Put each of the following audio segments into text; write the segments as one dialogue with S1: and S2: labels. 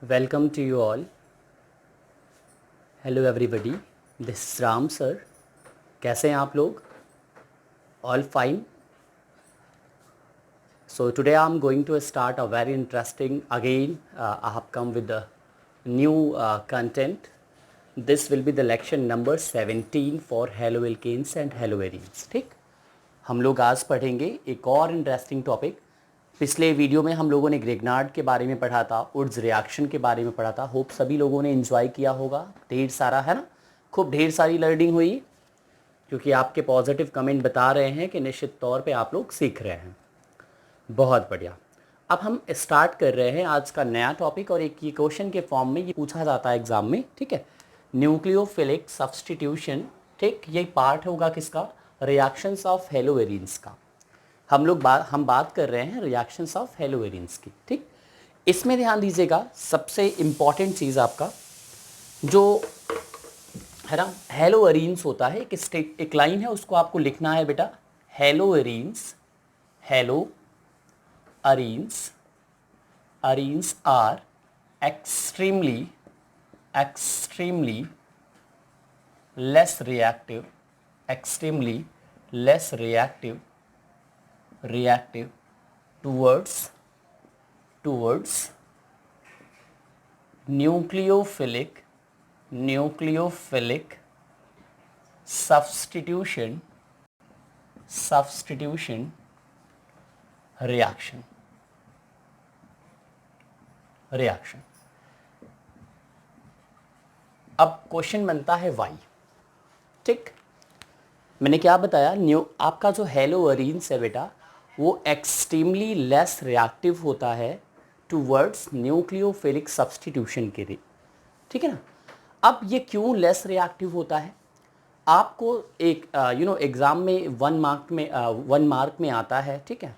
S1: Welcome to you all. Hello everybody. This is Ram sir. कैसे हैं आप लोग? All fine. So today I'm going to start a very interesting again. I have come with the new content. This will be the lecture number 17 for haloalkanes and haloarenes. ठीक? हम लोग आज पढ़ेंगे एक और इंटरेस्टिंग टॉपिक. पिछले video में हम लोगों ने ग्रेगनार्ड के बारे में पढ़ा था, वुड्स रिएक्शन के बारे में पढ़ा था. होप सभी लोगों ने एंजॉय किया होगा. ढेर सारा है ना, खूब ढेर सारी लर्निंग हुई, क्योंकि आपके पॉजिटिव कमेंट बता रहे हैं कि निश्चित तौर पे आप लोग सीख रहे हैं. बहुत बढ़िया. अब हम स्टार्ट कर रहे हैं आज का नया टॉपिक, और एक ये क्वेश्चन के फॉर्म में ये पूछा जाता है एग्जाम में. ठीक है, न्यूक्लियोफिलिक सब्सटीट्यूशन. ठीक, ये पार्ट होगा किसका? रिएक्शंस ऑफ हेलोएरीन्स का. हम बात कर रहे हैं रिएक्शंस ऑफ हेलोएरीन्स की. ठीक, इसमें ध्यान दीजिएगा, सबसे इम्पॉर्टेंट चीज़ आपका जो है ना, हेलोएरीन्स होता है, एक लाइन है, उसको आपको लिखना है बेटा. Haloarenes are extremely less reactive towards nucleophilic substitution reaction. अब क्वेश्चन बनता है वाई. ठीक, मैंने क्या बताया, आपका जो हेलोएरीन्स है बेटा, वो एक्सट्रीमली लेस रिएक्टिव होता है टूवर्ड्स न्यूक्लियोफिलिक सब्सटीट्यूशन के लिए. ठीक है ना. अब ये क्यों लेस रिएक्टिव होता है? आपको एक एग्ज़ाम में 1 मार्क में आता है. ठीक है,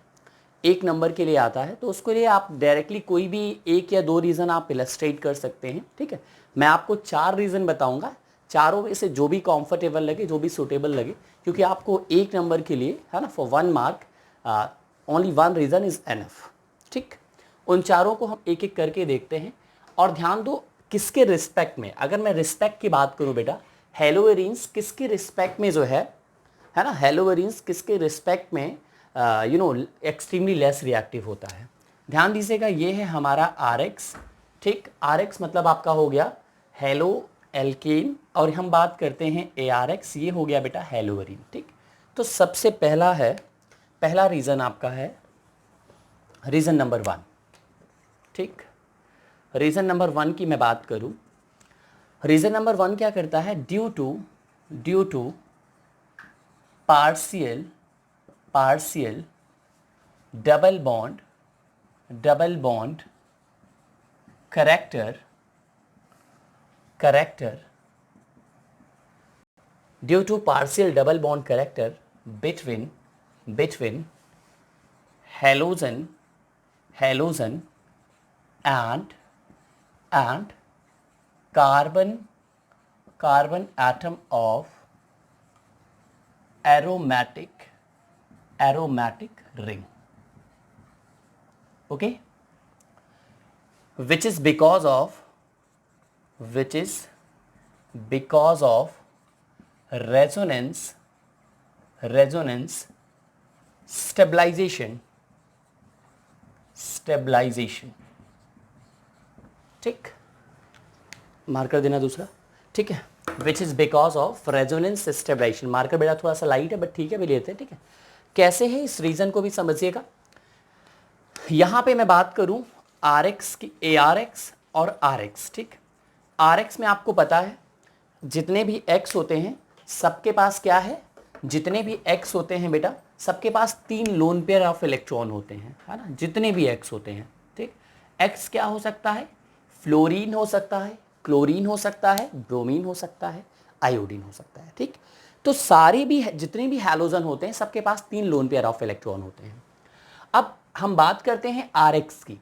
S1: 1 नंबर के लिए आता है, तो उसके लिए आप डायरेक्टली कोई भी 1 या 2 रीज़न आप इलस्ट्रेट कर सकते हैं. ठीक है, मैं आपको 4 रीज़न बताऊंगा, चारों में से जो भी कंफर्टेबल लगे, जो भी सूटेबल लगे, क्योंकि आपको 1 नंबर के लिए है ना, for 1 mark only 1 reason is enough. ठीक, उन चारों को हम एक एक करके देखते हैं. और ध्यान दो किसके रिस्पेक्ट में. अगर मैं रिस्पेक्ट की बात करूं बेटा, हेलोएरीन्स किसके रिस्पेक्ट में जो है ना, हेलोएरीन्स किसके रिस्पेक्ट में एक्सट्रीमली लेस रिएक्टिव होता है. ध्यान दीजिएगा, ये है हमारा RX. ठीक, RX मतलब आपका हो गया हेलो एल्केन, और हम बात करते हैं ARX, ये हो गया बेटा हेलोएरीन. ठीक, तो सबसे पहला रीज़न आपका है रीज़न नंबर 1. ठीक, रीज़न नंबर 1 की मैं बात करूं, रीज़न नंबर 1 क्या करता है? Due to partial double bond character due to partial double bond character between halogen and carbon atom of aromatic ring. Okay, which is because of resonance stabilization. ठीक, marker देना दूसरा. ठीक है, which is because of resonance stabilization. Marker बेटा थोड़ा सा light है, but ठीक है, भी लेते हैं. ठीक है, कैसे है इस रीज़न को भी समझिएगा. यहाँ पे मैं बात करूँ RX की, ARX और RX. ठीक, RX में आपको पता है जितने भी X होते हैं सबके पास क्या है, जितने भी X होते हैं बेटा सबके पास 3 लोन पेयर ऑफ इलेक्ट्रॉन होते हैं, है ना, जितने भी X होते हैं. ठीक, X क्या हो सकता है? फ्लोरीन हो सकता है, क्लोरीन हो सकता है, ब्रोमीन हो सकता है, आयोडीन हो सकता है. ठीक, तो सारे भी जितने भी हैलोजन होते हैं सबके पास 3 लोन पेयर ऑफ इलेक्ट्रॉन होते हैं. अब हम बात करते हैं RX की,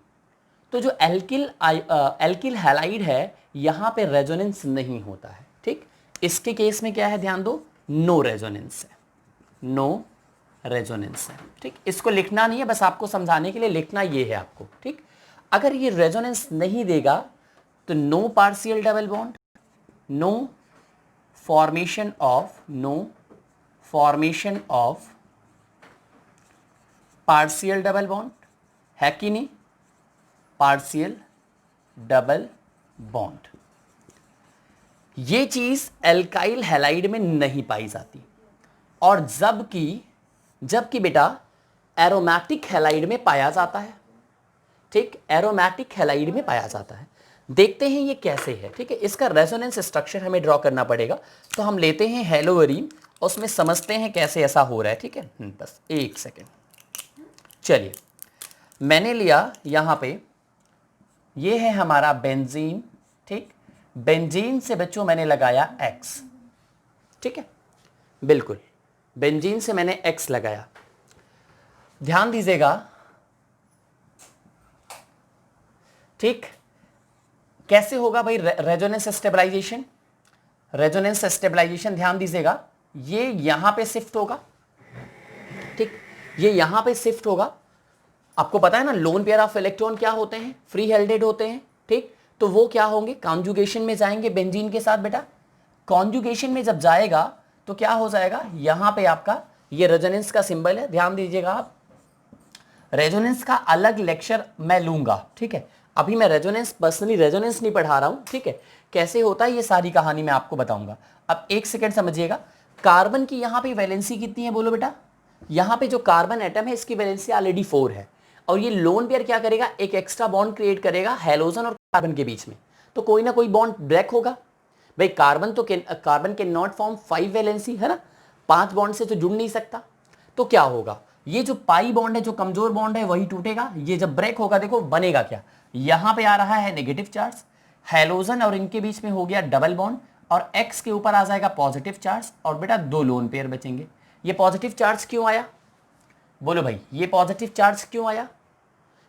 S1: तो जो एल्किल हैलाइड है यहाँ पे रेजोनेंस नहीं होता है. ठीक, इसके केस में क्या है, ध्यान दो, नो रेजोनेंस है. ठीक, इसको लिखना नहीं है, बस आपको समझाने के लिए लिखना ये है आपको. ठीक, अगर ये रेजोनेंस नहीं देगा तो no partial double bond, no formation of partial double bond, है कि नहीं, पार्शियल डबल बॉन्ड। ये चीज एल्काइल हैलाइड में नहीं पाई जाती, और जबकि बेटा एरोमेटिक हैलाइड में पाया जाता है। ठीक, एरोमेटिक हैलाइड में पाया जाता है। देखते हैं ये कैसे है। ठीक है, इसका रेजोनेंस स्ट्रक्चर हमें ड्रॉ करना पड़ेगा। तो हम लेते हैं हेलोअरीन, उसमें समझते हैं कैसे ऐसा हो रहा है। ठीक है, बस एक सेकेंड। चलिए, मैंने लिया यहां पे, ये है हमारा बेंजीन। ठीक, बेंजीन से बच्चों मैंने लगाया X। ठीक है, बिल्कुल, बेंजीन से मैंने X लगाया। ध्यान दीजिएगा, ठीक, कैसे होगा भाई रेजोनेंस स्टेबलाइजेशन? रेजोनेंस स्टेबलाइजेशन ध्यान दीजिएगा, ये यहां पे शिफ्ट होगा। ठीक, ये यहां पे शिफ्ट होगा। आपको पता है ना, लोन पेयर ऑफ इलेक्ट्रॉन क्या होते हैं? फ्री हेल्डेड होते हैं। ठीक, तो वो क्या होंगे? कॉन्जुगेशन में जाएंगे बेंजीन के साथ। बेटा कॉन्जुगेशन में जब जाएगा तो क्या हो जाएगा? यहां पे आपका ये रेजोनेंस का सिंबल है, ध्यान दीजिएगा आप। रेजोनेंस का अलग लेक्चर मैं लूंगा। ठीक है, अभी मैं रेजोनेंस, पर्सनली रेजोनेंस नहीं पढ़ा रहा हूं। ठीक है, कैसे होता है ये सारी कहानी मैं आपको बताऊंगा। अब एक सेकंड समझिएगा, कार्बन की यहां पे वैलेंसी कितनी है बोलो बेटा? यहां पे जो कार्बन एटम है इसकी वैलेंसी ऑलरेडी 4 है, और ये लोन पेयर क्या करेगा? एक एक्स्ट्रा बॉन्ड क्रिएट करेगा हैलोजन और कार्बन के बीच में, तो कोई ना कोई बॉन्ड ब्रेक होगा। भाई कार्बन के नॉट फॉर्म 5 वैलेंसी है ना, 5 बॉन्ड से तो जुड़ नहीं सकता। तो क्या होगा? ये जो पाई बॉन्ड है, जो कमजोर बॉन्ड है, वही टूटेगा। ये जब ब्रेक होगा, देखो बनेगा क्या, यहां पे आ रहा है नेगेटिव चार्ज, हैलोजन और इनके बीच में हो गया डबल बॉन्ड, और एक्स के ऊपर आ जाएगा पॉजिटिव चार्ज, और बेटा 2 लोन पेयर बचेंगे। ये पॉजिटिव चार्ज क्यों आया बोलो भाई? ये पॉजिटिव चार्ज क्यों आया?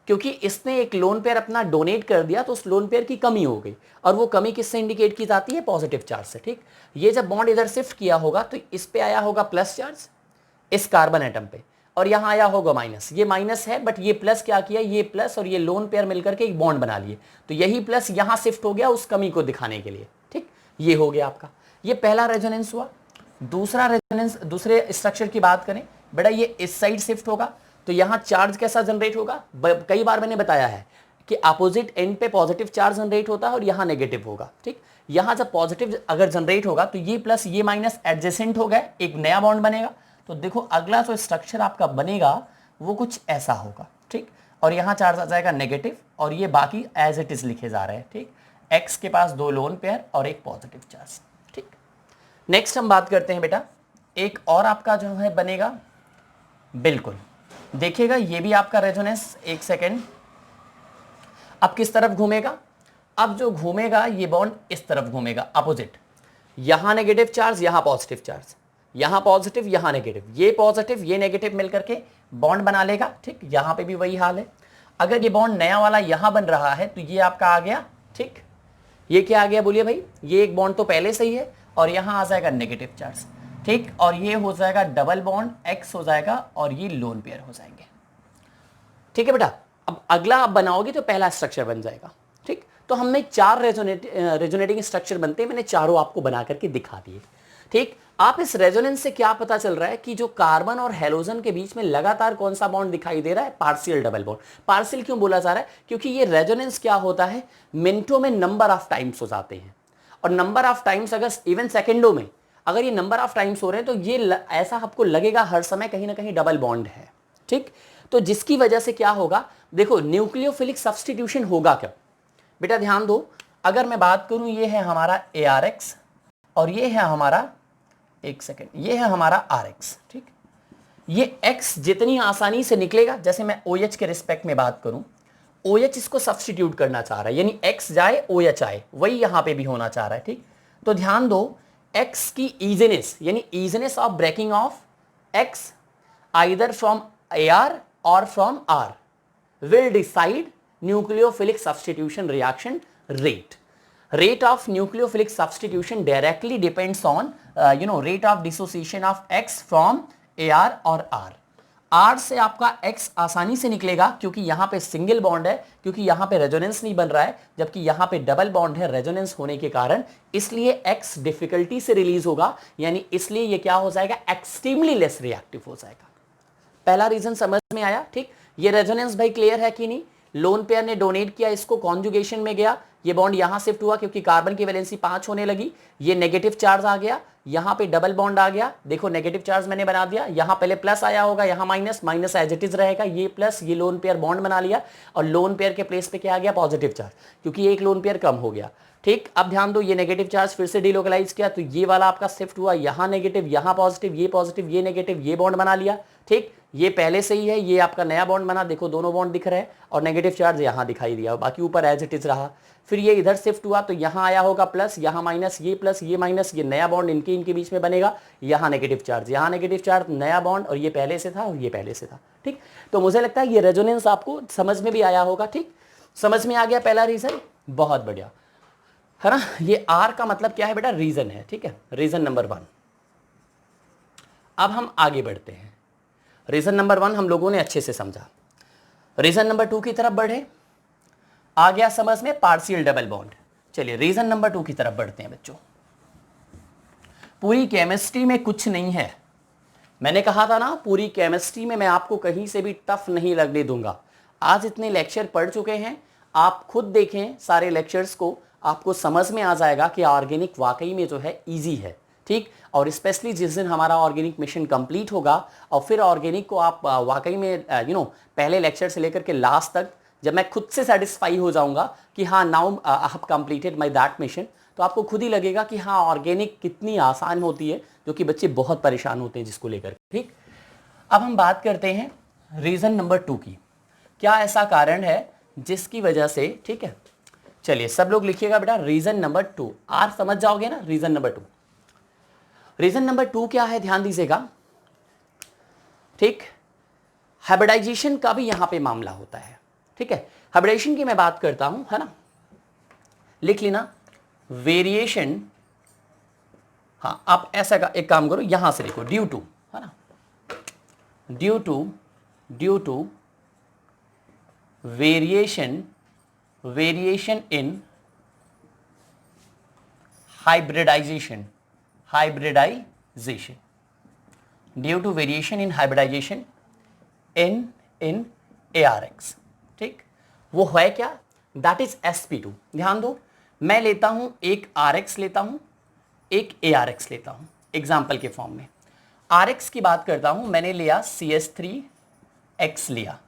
S1: क्योंकि इसने एक लोन पेयर अपना डोनेट कर दिया, तो उस लोन पेयर की कमी हो गई, और वो कमी किससे इंडिकेट की जाती है? पॉजिटिव चार्ज से। ठीक, ये जब बॉन्ड इधर शिफ्ट किया होगा तो इस पे आया होगा प्लस चार्ज, इस कार्बन एटम पे, और यहां आया होगा माइनस। ये माइनस है, बट ये प्लस क्या किया? ये प्लस और ये लोन पेयर मिलकर के एक बॉन्ड बना लिए, तो यही प्लस यहां शिफ्ट हो गया उस कमी को दिखाने के लिए। ठीक, ये हो गया आपका, ये पहला रेजोनेंस हुआ। दूसरा रेजोनेंस, दूसरे स्ट्रक्चर की बात करें बेटा, ये इस साइड शिफ्ट होगा, तो यहां चार्ज कैसा जनरेट होगा? कई बार मैंने बताया है कि अपोजिट एंड पे पॉजिटिव चार्ज जनरेट होता है और यहां नेगेटिव होगा। ठीक, यहां जब पॉजिटिव अगर जनरेट होगा तो ये प्लस ये माइनस एडजेसेंट हो गए, एक नया बॉन्ड बनेगा। तो देखो अगला जो स्ट्रक्चर आपका बनेगा वो कुछ ऐसा होगा। ठीक, और यहां चार्ज आ जाएगा नेगेटिव, और ये बाकी एज इट इज लिखे जा रहे हैं। ठीक, एक्स के पास 2 लोन पेयर और एक पॉजिटिव चार्ज। ठीक, नेक्स्ट हम बात करते हैं बेटा, एक और आपका जो है बनेगा, बिल्कुल देखिएगा, ये भी आपका रेजोनेंस। एक सेकेंड, अब किस तरफ घूमेगा? अब जो घूमेगा ये बॉन्ड इस तरफ घूमेगा, अपोजिट। यहां नेगेटिव चार्ज, यहां पॉजिटिव चार्ज, यहां पॉजिटिव यहां नेगेटिव, ये पॉजिटिव ये नेगेटिव मिलकर के बॉन्ड बना लेगा। ठीक, यहां पे भी वही हाल है। अगर ये बॉन्ड नया वाला यहां बन रहा है तो ये आपका आ गया। ठीक, ये क्या आ गया बोलिए भाई? ये एक बॉन्ड तो पहले से ही है, और यहां आ जाएगा नेगेटिव चार्ज। ठीक, और ये हो जाएगा डबल बॉन्ड, एक्स हो जाएगा, और ये लोन पेयर हो जाएंगे। ठीक है बेटा, अब अगला आप बनाओगे तो पहला स्ट्रक्चर बन जाएगा। ठीक, तो हमने 4 रेजोनेटिंग स्ट्रक्चर बनते हैं, मैंने चारों आपको बना करके दिखा दिए। ठीक, आप इस रेजोनेंस से क्या पता चल रहा है कि जो कार्बन और हेलोजन के बीच में लगातार कौन सा बॉन्ड दिखाई दे रहा है? Partial double bond. पार्शियल क्यों बोला जा रहा है? क्योंकि ये रेजोनेंस क्या होता है, मिनटों में नंबर ऑफ टाइम्स हो जाते हैं, और नंबर ऑफ टाइम्स अगर इवन सेकेंडों में अगर ये नंबर ऑफ टाइम्स हो रहे हैं तो ये ऐसा आपको लगेगा हर समय कहीं ना कहीं डबल बॉन्ड है। ठीक, तो जिसकी वजह से क्या होगा? देखो न्यूक्लियोफिलिक सब्स्टिट्यूशन होगा क्या बेटा? ध्यान दो, अगर मैं बात करूं, ये है हमारा ARX और ये है हमारा, एक सेकेंड, ये है हमारा RX। ठीक, ये X जितनी आसानी से निकलेगा, जैसे मैं OH के रिस्पेक्ट में बात करूं, OH इसको सब्स्टिट्यूट करना चाह रहा है, यानी X जाए OH आए, वही यहां पे भी होना चाह रहा है। ठीक, तो ध्यान दो, X की ईजीनेस यानी easiness of breaking of X either from AR और from R will decide nucleophilic substitution reaction rate. Rate of nucleophilic substitution directly depends on rate of dissociation of X from AR or R. R से आपका X आसानी से निकलेगा क्योंकि यहां पे single bond है, क्योंकि यहां पे रेजोनेंस नहीं बन रहा है, जबकि यहां पे डबल बॉन्ड है रेजोनेंस होने के कारण, इसलिए X डिफिकल्टी से रिलीज होगा, यानी इसलिए ये क्या हो जाएगा, एक्सट्रीमली लेस रिएक्टिव हो जाएगा। पहला रीजन समझ में आया, ठीक। ये रेजोनेंस भाई क्लियर है कि नहीं? लोन पेयर ने डोनेट किया, इसको कॉन्जुगेशन में गया, ये बॉन्ड यहां शिफ्ट हुआ क्योंकि कार्बन की वैलेंसी 5 होने लगी, ये नेगेटिव चार्ज आ गया, यहां पे डबल बॉन्ड आ गया, देखो नेगेटिव चार्ज मैंने बना दिया, यहां पहले प्लस आया होगा, यहां minus, minus as it is रहेगा, ये प्लस, ये लोन पेयर बॉन्ड बना लिया, और लोन पेयर के प्लेस पे क्या आ गया, पॉजिटिव चार्ज, क्योंकि एक लोन पेयर कम हो गया, ठीक। अब ध्यान दो, ये नेगेटिव चार्ज फिर से डिलोकलाइज किया, तो ये वाला आपका शिफ्ट हुआ, यहां नेगेटिव, यहां पॉजिटिव, ये नेगेटिव, ये बॉन्ड बना लिया, ठीक। ये पहले से ही है, ये आपका नया बॉन्ड बना, देखो दोनों बॉन्ड दिख रहे हैं, और नेगेटिव चार्ज यहां दिखाई दिया, बाकी ऊपर एज इट इज रहा। फिर ये इधर शिफ्ट हुआ, तो यहां आया होगा प्लस, यहां माइनस, ये प्लस, ये माइनस, ये नया बॉन्ड इनके बीच में बनेगा, यहां नेगेटिव चार्ज, नया बॉन्ड, और ये पहले से था और ये पहले से था, ठीक। तो मुझे लगता है ये रेजोनेंस आपको समझ में भी आया होगा, ठीक। समझ में आ गया पहला रीजन, बहुत बढ़िया, है ना। ये आर का मतलब क्या है बेटा, रीजन है, ठीक है, रीजन नंबर 1। अब हम आगे बढ़ते हैं, रीजन नंबर 1 हम लोगों ने अच्छे से समझा, रीजन नंबर 2 की तरफ बढ़े, आ गया समझ में पार्शियल डबल बॉन्ड। चलिए रीजन नंबर 2 की तरफ बढ़ते हैं बच्चों। पूरी केमिस्ट्री में कुछ नहीं है, मैंने कहा था ना, पूरी केमिस्ट्री में मैं आपको कहीं से भी टफ नहीं लगने दूंगा। आज इतने लेक्चर पढ़ चुके हैं, आप खुद देखें सारे लेक्चर्स को, आपको समझ में आ जाएगा कि ऑर्गेनिक वाकई में जो है इजी है, ठीक। और स्पेशली जिस दिन हमारा ऑर्गेनिक मिशन कंप्लीट होगा, और फिर ऑर्गेनिक को आप वाकई में पहले लेक्चर से लेकर के लास्ट तक, जब मैं खुद से सेटिस्फाई हो जाऊंगा कि हाँ now I have completed my that mission, तो आपको खुद ही लगेगा कि हाँ ऑर्गेनिक कितनी आसान होती है, जो कि बच्चे बहुत परेशान होते हैं जिसको लेकर, ठीक। अब हम बात करते हैं रीजन नंबर 2 की। क्या ऐसा कारण है जिसकी वजह से, ठीक है, चलिए सब लोग लिखिएगा बेटा, रीजन नंबर 2, आर समझ जाओगे ना, रीजन नंबर 2। रीजन नंबर 2 क्या है, ध्यान दीजिएगा, ठीक। हाइब्रिडाइजेशन का भी यहां पे मामला होता है, ठीक है। हाइब्रिडेशन की मैं बात करता हूं, है ना, लिख लेना, वेरिएशन, हाँ आप ऐसा का एक काम करो, यहां से लिखो, ड्यू टू, है ना, due to variation in hybridization, due to variation in hybridization in ARX, ठीक। वो है क्या, दैट इज sp2। ध्यान दो, मैं लेता हूं एक RX लेता हूं, एक ARX लेता हूं, एग्जाम्पल के फॉर्म में। RX की बात करता हूं, मैंने लिया CH3X लिया।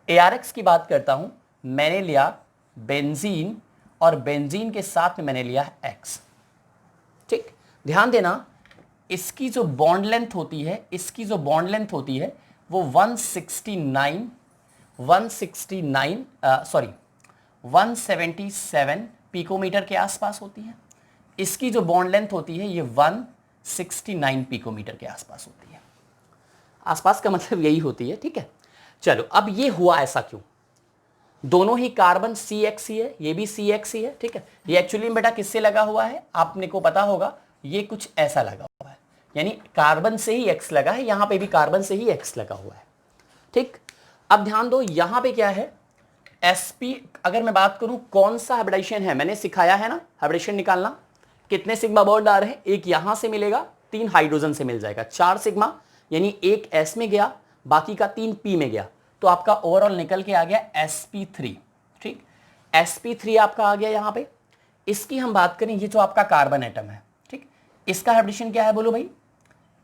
S1: ARX की बात करता हूं, मैंने लिया बेंजीन, और बेंजीन के साथ में मैंने लिया X, ठीक। ध्यान देना, इसकी जो बॉन्ड लेंथ होती है, वो 177 पिकोमीटर के आसपास होती है। इसकी जो बॉन्ड लेंथ होती है, ये 169 पिकोमीटर के आसपास होती है। आसपास का मतलब यही होती है, ठीक है। चलो, अब ये हुआ ऐसा क्यों, दोनों ही कार्बन CX ही है, ये भी CX ही है, ठीक है। ये एक्चुअली में बेटा किससे लगा हुआ है, आपने को पता होगा, ये कुछ ऐसा लगा हुआ है, यानी कार्बन से ही X लगा है, यहां पे भी कार्बन से ही X लगा हुआ है, ठीक। अब ध्यान दो, यहां पे क्या है, sp, अगर मैं बात करूं कौन सा हाइब्रिडेशन है, मैंने सिखाया है ना हाइब्रिडेशन निकालना, कितने सिग्मा बॉन्ड आ रहे हैं, एक यहां से मिलेगा, 3 हाइड्रोजन से मिल जाएगा, 4 सिग्मा, यानी एक S में गया, बाकी का 3 P में गया, तो आपका ओवरऑल निकल के आ गया sp3, ठीक। sp3 आपका आ गया यहां पे। इसकी हम बात करें, ये जो आपका कार्बन एटम है, ठीक, इसका हाइब्रिडेशन क्या है बोलो भाई,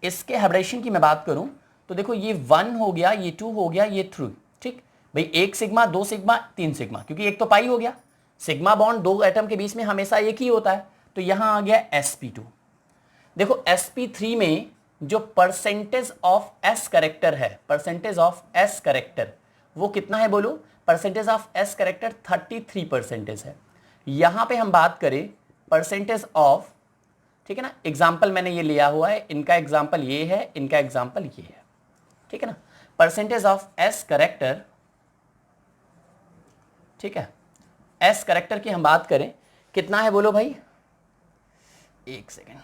S1: इसके हाइब्रिडेशन की मैं बात करूं तो देखो, ये 1 हो गया, ये 2 हो गया, ये 3, ठीक भाई, 1 सिग्मा, 2 सिग्मा, 3 सिग्मा, क्योंकि एक तो पाई हो गया, सिग्मा बॉन्ड 2 एटम के बीच में हमेशा एक ही होता है, तो यहां आ गया sp2। देखो sp3 में जो परसेंटेज ऑफ s करेक्टर है, वो कितना है बोलो, परसेंटेज ऑफ s करेक्टर 33% है। यहां पे हम बात करें परसेंटेज ऑफ, ठीक है ना, एग्जाम्पल मैंने ये लिया हुआ है, इनका एग्जाम्पल ये है, इनका एग्जाम्पल ये है, ठीक है ना, परसेंटेज ऑफ s करेक्टर, ठीक है, s करेक्टर की हम बात करें, कितना है बोलो भाई, एक second,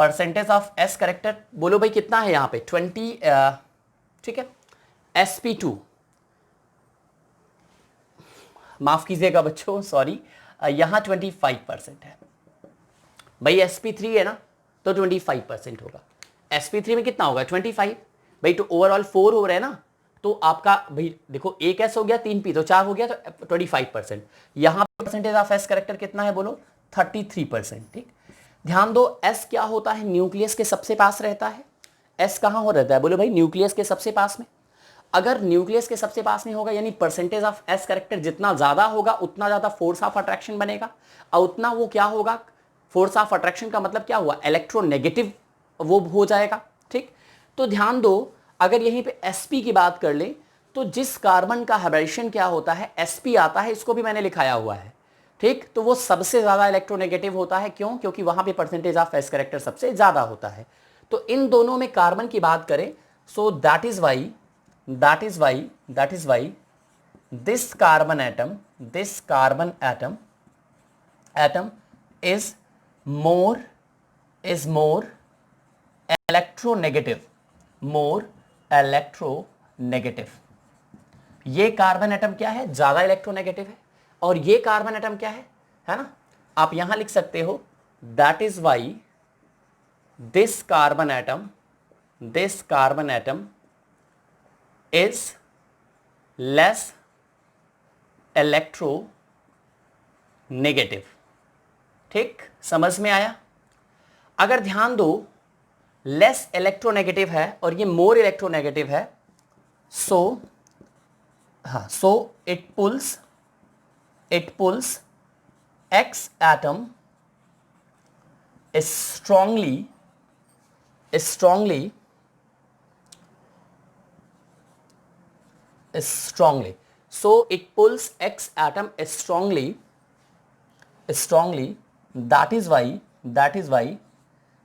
S1: percentage of S character बोलो भाई कितना है यहाँ पे 20, ठीक है। sp2 माफ कीजिएगा बच्चों, सॉरी, यहाँ 25% है भाई। sp3 है ना तो 25% होगा। sp3 में कितना होगा 25 भाई, तो ओवरऑल 4 हो रहे हैं ना, तो आपका भाई देखो एक एस हो गया 3 पी तो 4 हो गया, तो 25%। यहाँ परसेंटेज ऑफ एस करेक्टर कितना है बोलो 33%। ठीक, ध्यान दो एस क्या होता है, न्यूक्लियस के सबसे पास रहता है। एस कहाँ हो रहता है बोलो भाई, न्यूक्लियस के सबसे पास में। अगर न्यूक्लियस के सबसे पास में होगा यानी परसेंटेज ऑफ एस करेक्टर जितना ज्यादा होगा उतना ज्यादा फोर्स ऑफ अट्रैक्शन बनेगा, और उतना वो क्या होगा, फोर्स ऑफ अट्रैक्शन का मतलब क्या हुआ, इलेक्ट्रोनेगेटिव वो हो जाएगा। ठीक, तो ध्यान दो अगर यहीं पे sp की बात कर ले तो जिस कार्बन का हाइब्रिडेशन क्या होता है sp आता है, इसको भी मैंने लिखाया हुआ है। ठीक, तो वो सबसे ज्यादा इलेक्ट्रोनेगेटिव होता है। क्यों? क्योंकि वहां पे परसेंटेज ऑफ एस करेक्टर सबसे ज्यादा होता है। तो इन दोनों में कार्बन की बात करें, so that is why this carbon atom is more electronegative. ये कार्बन एटम क्या है, ज्यादा इलेक्ट्रोनेगेटिव है, और ये कार्बन एटम क्या है ना, आप यहां लिख सकते हो that is why this carbon atom is less electronegative. ठीक, समझ में आया? अगर ध्यान दो लेस इलेक्ट्रोनेगेटिव है और ये मोर इलेक्ट्रोनेगेटिव है, so it pools x atom strongly so it pulls x atom strongly, that is why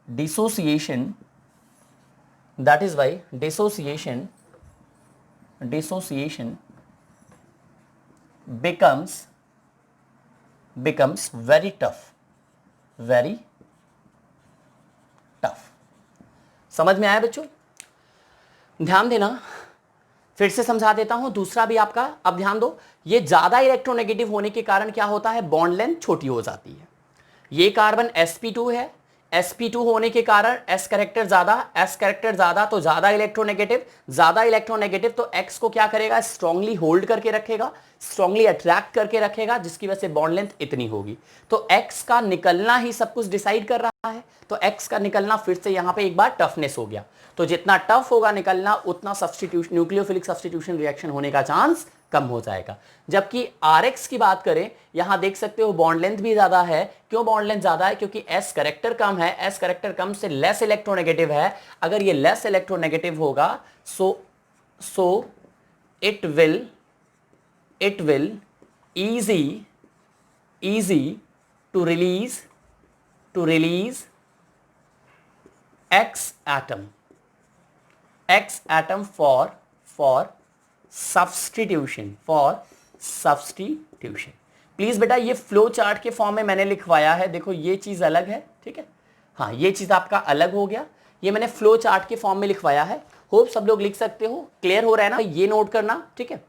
S1: dissociation becomes very tough। समझ में आया बच्चों? ध्यान देना, फिर से समझा देता हूं दूसरा भी आपका। अब ध्यान दो, ये ज्यादा इलेक्ट्रोनेगेटिव होने के कारण क्या होता है, बॉन्ड लेंथ छोटी हो जाती है। ये कार्बन sp2 है, sp2 होने के कारण s कैरेक्टर ज्यादा तो ज्यादा इलेक्ट्रोनेगेटिव तो x को क्या करेगा, स्ट्रांगली होल्ड करके रखेगा, स्ट्रांगली अट्रैक्ट करके रखेगा, जिसकी वजह से बॉन्ड लेंथ इतनी होगी। तो x का निकलना ही सब कुछ डिसाइड कर रहा है, तो x का निकलना फिर से यहां पे एक बार टफनेस हो गया। तो जितना टफ होगा निकलना उतना सब्स्टिट्यूशन, न्यूक्लियोफिलिक सब्स्टिट्यूशन रिएक्शन होने का चांस कम हो जाएगा। जबकि Rx की बात करें, यहां देख सकते हो बॉन्ड लेंथ भी ज्यादा है। क्यों बॉन्ड लेंथ ज्यादा है? क्योंकि S कैरेक्टर कम है, S कैरेक्टर कम से लेस इलेक्ट्रोनेगेटिव है। अगर ये लेस इलेक्ट्रोनेगेटिव होगा so it will easy to release X atom for substitution। Please बेटा ये फ्लो चार्ट के फॉर्म में मैंने लिखवाया है, देखो ये चीज अलग है, ठीक है, हाँ ये चीज आपका अलग हो गया, ये मैंने फ्लो चार्ट के फॉर्म में लिखवाया है। होप सब लोग लिख सकते हो, क्लियर हो रहा है ना? ये नोट करना, ठीक है,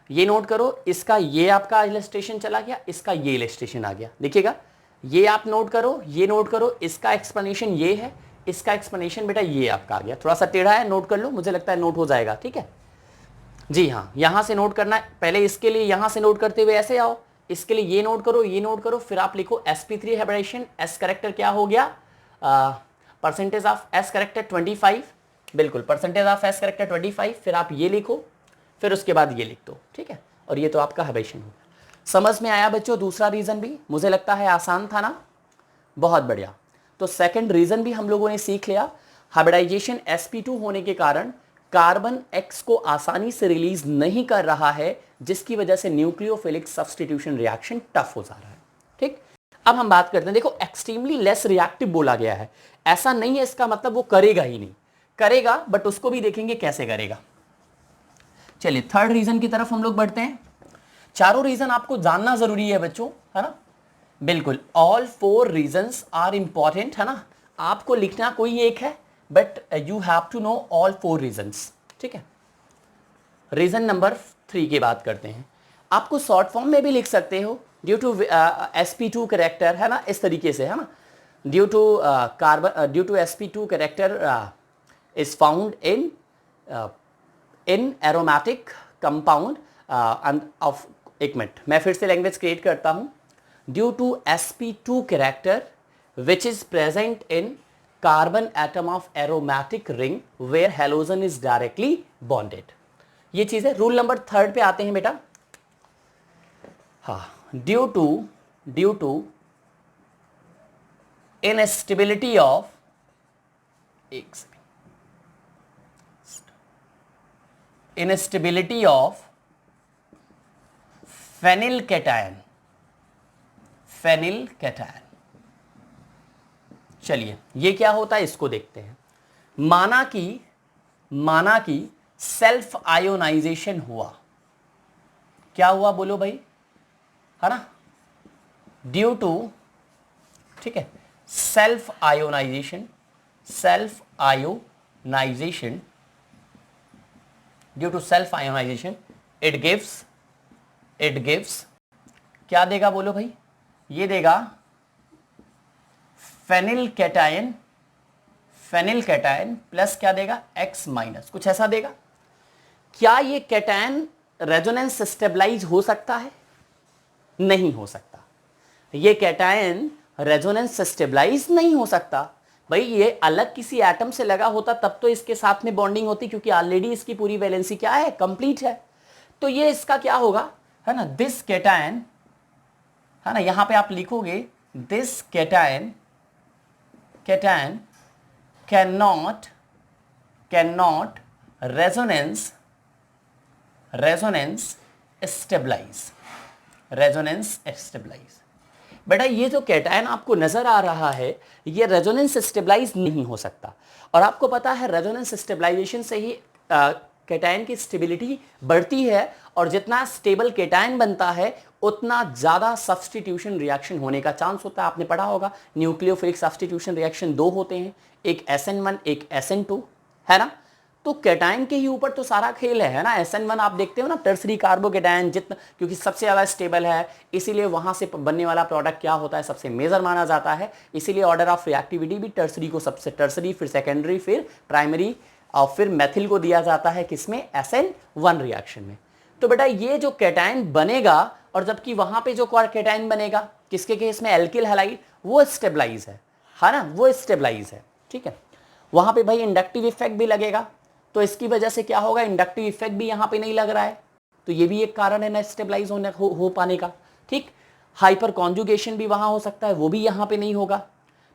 S1: ये नोट करो, इसका ये आपका इलस्ट्रेशन चला गया, इसका ये इलस्ट्रेशन आ गया, देखिएगा, ये आप नोट करो, ये नोट करो, इसका एक्सप्लेनेशन ये है, इसका एक्सप्लेनेशन बेटा ये आपका आ गया, थोड़ा सा टेढ़ा है, नोट कर लो, मुझे लगता है नोट हो जाएगा, ठीक है जी हाँ। यहां से नोट करना है, पहले इसके लिए यहां से नोट करते हुए ऐसे आओ, इसके लिए ये नोट करो, फिर आप लिखो sp3 हाइब्रिडेशन, s करेक्टर क्या हो गया, परसेंटेज ऑफ s करेक्टर 25, बिल्कुल परसेंटेज ऑफ s करेक्टर 25, फिर आप ये लिखो, फिर उसके बाद ये लिख दो, ठीक है, और ये तो आपका हाइब्रिडेशन हो गया। समझ में आया बच्चों? दूसरा रीजन भी मुझे लगता है आसान था ना, बहुत बढ़िया। तो सेकंड रीजन भी हम लोगों ने सीख लिया, हाइब्रिडाइजेशन sp2 होने के कारण कार्बन X को आसानी से रिलीज नहीं कर रहा है, जिसकी वजह से न्यूक्लियोफिलिक सब्स्टिट्यूशन रिएक्शन टफ हो जा रहा है। ठीक, अब हम बात करते हैं, देखो एक्सट्रीमली लेस रिएक्टिव बोला गया है, ऐसा नहीं है इसका मतलब वो करेगा ही नहीं, करेगा, बट उसको भी देखेंगे कैसे करेगा। चलिए थर्ड रीजन की तरफ हम लोग बढ़ते हैं। चारों रीजन आपको जानना जरूरी है बच्चों, है ना, बिल्कुल, ऑल 4 रीजंस आर इंपॉर्टेंट, है ना, आपको लिखना कोई एक है, but you have to know all 4 reasons, ठीक है। रीजन नंबर 3 की बात करते हैं। आपको शॉर्ट फॉर्म में भी लिख सकते हो, ड्यू टू sp2 करेक्टर, है ना, इस तरीके से, है ना, due to carbon, due to sp2 character is found in aromatic compound of, एक मिनट मैं फिर से लैंग्वेज क्रिएट करता हूं, due to sp2 character which is present in carbon atom of aromatic ring where halogen is directly bonded. ये चीज है। रूल नंबर 3 पे आते हैं बेटा। हाँ, ड्यू टू इनस्टेबिलिटी ऑफ, एक second, instability of phenyl cation, चलिए ये क्या होता है इसको देखते हैं। माना कि सेल्फ आयोनाइजेशन हुआ, क्या हुआ बोलो भाई, है ना, ड्यू टू, ठीक है, self ionization, due to self ionization it gives क्या देगा बोलो भाई, ये देगा फेनिल कैटायन प्लस क्या देगा, X माइनस, कुछ ऐसा देगा। क्या ये कैटायन रेजोनेंस स्टेबलाइज हो सकता है? नहीं हो सकता। ये कैटायन रेजोनेंस स्टेबलाइज नहीं हो सकता भाई। ये अलग किसी एटम से लगा होता तब तो इसके साथ में बॉन्डिंग होती, क्योंकि ऑलरेडी इसकी पूरी वैलेंसी क्या है, कंप्लीट है। तो ये इसका क्या होगा, है ना, दिस कैटायन, है ना, यहां पे आप लिखोगे this cation cannot resonance stabilize। बेटा ये जो कैटायन आपको नजर आ रहा है ये रेजोनेंस स्टेबलाइज नहीं हो सकता। और आपको पता है रेजोनेंस स्टेबलाइजेशन से ही कैटायन की स्टेबिलिटी बढ़ती है, और जितना स्टेबल कैटायन बनता है उतना ज़्यादा सब्स्टिट्यूशन रिएक्शन होने का चांस होता है। आपने पढ़ा होगा न्यूक्लियोफिलिक सब्स्टिट्यूशन रिएक्शन 2 होते हैं, एक SN1 एक SN2, है ना। तो कैटायन के ही ऊपर तो सारा खेल है ना। SN1 आप देखते हो ना, टर्सरी कार्बोकैटायन, जितना क्योंकि सबसे ज़्यादा स्टेबल है इसीलिए वहाँ से बनने वाला प्रोडक्ट क्या होता है, सबसे मेजर माना जाता है। इसीलिए ऑर्डर ऑफ रिएक्टिविटी भी टर्सरी को सबसे, टर्सरी फिर सेकेंडरी फिर प्राइमरी और फिर मेथिल को दिया जाता है किसमें, SN1 रिएक्शन में। तो बेटा ये जो कैटायन बनेगा, और जबकि वहां पे जो कैटायन बनेगा किसके केस में, एल्किल हैलाइड, वो स्टेबलाइज है ना, वो स्टेबलाइज है, ठीक है। वहां पे भाई इंडक्टिव इफेक्ट भी लगेगा, तो इसकी वजह से क्या होगा, इंडक्टिव इफेक्ट भी यहां पे नहीं लग रहा है, तो ये भी एक कारण है ना स्टेबलाइज होने हो पाने का, ठीक। हाइपर कॉन्जुगेशन भी वहां हो सकता है, वो भी यहां पे नहीं होगा।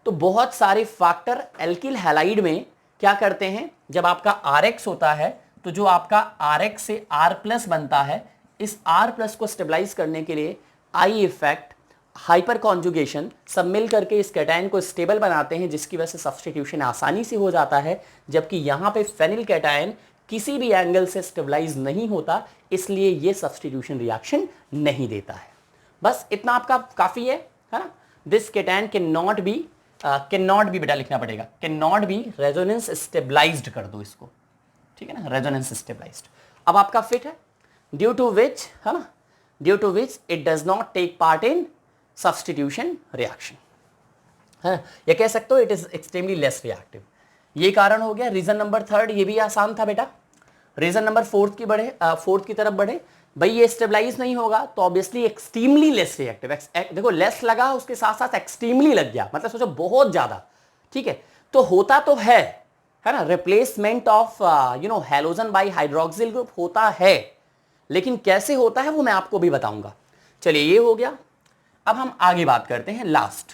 S1: तो बहुत सारे फैक्टर एल्किल हैलाइड में क्या करते हैं, जब आपका RX होता है तो जो आपका RX से R+ बनता है, इस R+ को स्टेबलाइज करने के लिए आई इफेक्ट, हाइपर कॉन्जुगेशन सब मिल करके इस कैटायन को स्टेबल बनाते हैं, जिसकी वजह से सब्स्टिट्यूशन आसानी से हो जाता है। जबकि यहाँ पे फेनिल कैटायन किसी भी एंगल से स्टेबलाइज नहीं होता, इसलिए ये सब्स्टिट्यूशन रिएक्शन नहीं देता है। बस इतना आपका काफ़ी है ना। This cation can not be बेटा लिखना पड़ेगा, can not be resonance stabilized कर दो इसको, ठीक है ना, रेजोनेंस स्टेबलाइज्ड। अब आपका फिट है, ड्यू टू विच, है ना, due to which it does not take part in substitution reaction, है, या कह सकते हो it is extremely less reactive. ये कारण हो गया। रीजन नंबर 3 ये भी आसान था बेटा। रीजन नंबर 4 की तरफ बढ़े। भाई ये स्टेबलाइज नहीं होगा तो ऑब्वियसली एक्सट्रीमली लेस रिएक्टिव। देखो लेस लगा, उसके साथ साथ एक्सट्रीमली लग गया, मतलब सोचो बहुत ज्यादा, ठीक है। तो होता तो है ना, replacement of halogen by hydroxyl group होता है, लेकिन कैसे होता है वो मैं आपको भी बताऊंगा। चलिए ये हो गया। अब हम आगे बात करते हैं लास्ट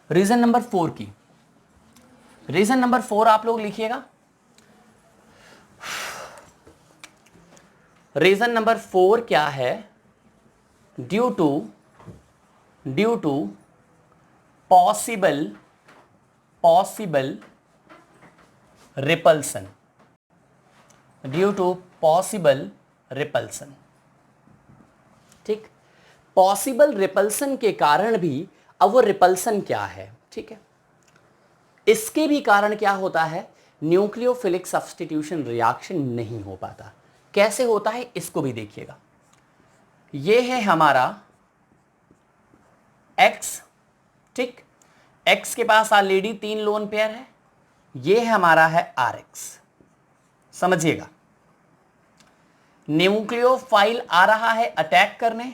S1: रीजन नंबर 4 की। रीजन नंबर 4 आप लोग लिखिएगा। रीजन नंबर 4 क्या है, due to possible repulsion, due to possible repulsion, ठीक। पॉसिबल रिपल्सन के कारण भी, अब वो रिपल्सन क्या है, ठीक है। इसके भी कारण क्या होता है, न्यूक्लियोफिलिक सब्स्टिट्यूशन रिएक्शन नहीं हो पाता। कैसे होता है इसको भी देखिएगा। ये है हमारा X, ठीक, X के पास ऑलरेडी 3 लोन पेयर है, ये हमारा है RX। समझिएगा, न्यूक्लियोफाइल आ रहा है अटैक करने,